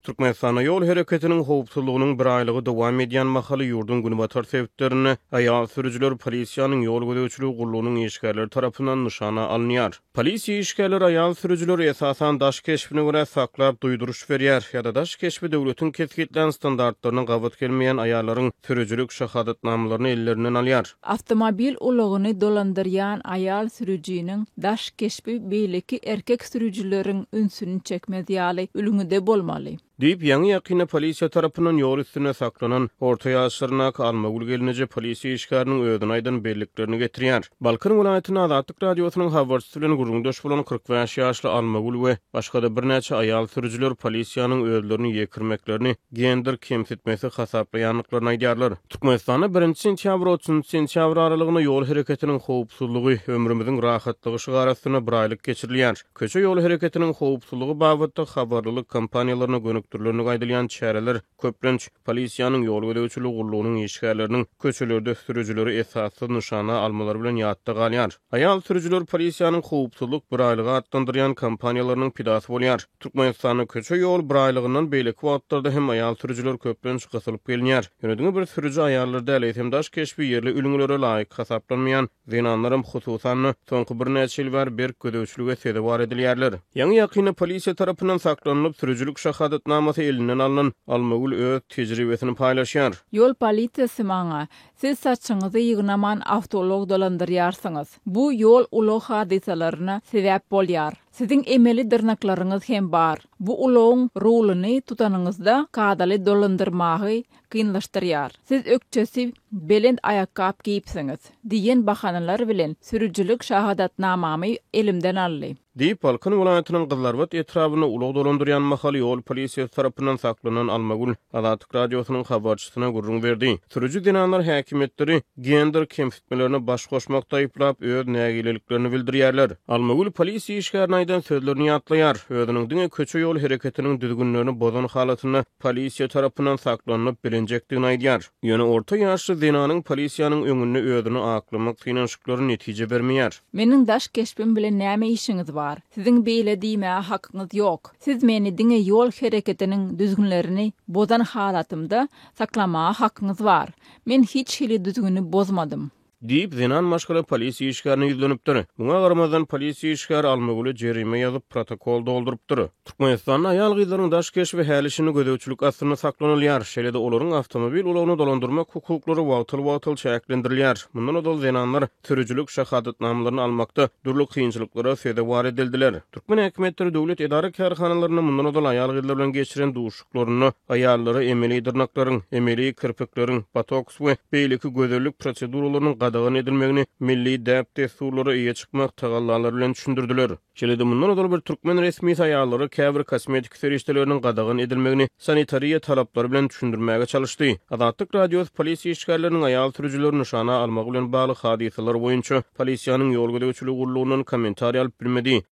Türkmenistana yol hereketinin howpsuzlygynyň bir aýlygy dowam edýän mahaly ýurdun günbatar sebeplerini aýal sürüjüler polisiýanyň ýol gödäwçiligi gullugynyň işgärleri tarapyndan nişana alynýar. Polisiýa işgärleri aýal sürüjüler esasan daş keşbine görä saklap duýduruş berýär ýa-da daş keşbi döwletiň kesgitlen standartlaryna gabat gelmeýän aýallaryň sürüjülük şahadatnamalaryny ellerinden alýar. Avtomobil ulogyny dolandyrýan aýal sürüjiniň daş keşbi beýleki erkek sürüjüleriň ünsüni çekmedýäli ülüňde bolmaly. Diýip ýaňy ýakyny polisiýa tarapyndan ýol üstüne saklanan orta ýaşlaryna almagul gelince polisiýa işgäriniň öýdüň aýdan belliklerini getirýär. Balkan welaýatynyň Azatlyk radiosynyň habarçysy bilen gurulmdaş bolan 45 ýaşly almagul we başga da bir näçe aýal sürüjüler polisiýanyň öýdlerini ýekirmeklerini gender kemsitmesi hasaplaýanlyklaryny aýdýarlar. Türkmenistanda 1 sentýabr 30 sentýabr aralygyna ýol hereketiniň howpsuzlygy ömrümiziň rahatlygy şygarasyna bir aýlyk geçirilýär. Köçe ýol hereketiniň howpsuzlygy babatda habarlylyk kampaniýalaryna türlerini gaýdylýan çäreler köplenç polisiýanyň ýol gödäwçiligi gullugynyň işgärleriniň köçelerde sürüjüleri esasy nişana almalary bilen ýatda galýar. Aýal sürüjüler polisiýanyň howpsuzlyk bir aýlyga atlandyrýan kampaniýalarynyň pidasy bolýar. Türkmenistanyň köçe ýol bir aýlygyndan beýleki wagtlarda hem aýal sürüjüler köplenç gysylyp gelinýär. Ýönedigini bir sürüjü aýallar däl hem daş keşbi ýerli ülüňlere laýyk hasaplanmaýan zenanlarym hususan soňky bir näçe ýyl bar berk gödäwçilige sebäp edilýärler. Ýaňy ýakyny polisiýa tarapyndan saklanyp sürüjülük şahadatnamasy elinden alınan almagul öz tejribesini paýlaşýar. Yol polisiýasy maňa siz saçyňyzy ýygnaman awtolog dolandyrýarsyňyz. Bu yol ulog hadisalaryna sebäp bolýar. Sizin emeli dırnaklaryňyz hem bar. Bu ulogyň rulyny tutanyňyzda kadaly dolandyrmagy kynlaşdyrýar. Siz ökçesi belend ayakkap giýipsiňiz diýen bahanalar bilen sürüjülük şahadatnamamy elimden aldy. Diýip Balkan welaýatynyň Gyzlarbat etrabyny ulug dolandyrýan mahaly ýol polisiýasy tarapyndan saklanan almagul Azatlyk radiosynyň habarçysyna gurrun berdi. Sürüjü dinanlar häkimetleri gender kemsitmelerini baş goşmakda aýyplap öz nägileliklerini bildirýärler. Almagul polisiýa işgärine aýdan sözlerini ýatlaýar. Özüniň diňe köçe ýol hereketiniň düzgünligini bozan halatyny polisiýa tarapyndan saklanyp bilinjekdigini aýdýar. Ýöne orta ýaşly dinanyň polisiýanyň öňünde özüni aklamak synanşyklary netije bermeýär. Meniň daş keşbim bilen näme işiňiz bar? Sizin beýle diýme hakyňyz ýok. Siz meni diňe ýol hereketiniň düzgünlerini bozan halatymda saklamaga hakyňyz bar. Men hiç hili düzgünü bozmadym. Diýip zenan maşgala polisiýa işgärine ýüzlenipdir. Muňa garamazdan polisiýa işgär almaguly jerime ýazyp protokol doldurypdyr. Türkmenistanyň aýal gyzlaryň daş keşbi hälişini gödäwçilik astyna saklanylýar. Şeýle-de olaryň awtomobil ulogny dolandyrmak hukuklary wagtyl-wagtyl çäklendirilýär. Mundan odal zenanlar sürüjülük şahadatnamalaryny almakda durly kynçylyklara sebäp bar edildiler. Türkmen häkimetleri döwlet edara karhanalaryna mundan odal aýal gyzlar bilen geçiren duşuklaryny aýallary emeli dyrnaklaryň, emeli kirpikleriň, botoks we beýleki gözellik proseduralarynyň gadagyn edilmegini milli däp desturlary ýa çykmak tagallalary bilen düşündirdiler. Şeýle-de mundan odal bir türkmen resmi aýallary käbir kosmetik serişdeleriniň gadagyn edilmegini sanitariýa talaplary bilen düşündirmäge çalışdy. Azatlyk radios polisiýa işgärleriniň aýal sürüjülerini nişana almagy bilen bagly hadisalar boýunça polisiýanyň ýol gödäwçiligi gullugynyň kommentariýa alyp bilmedi.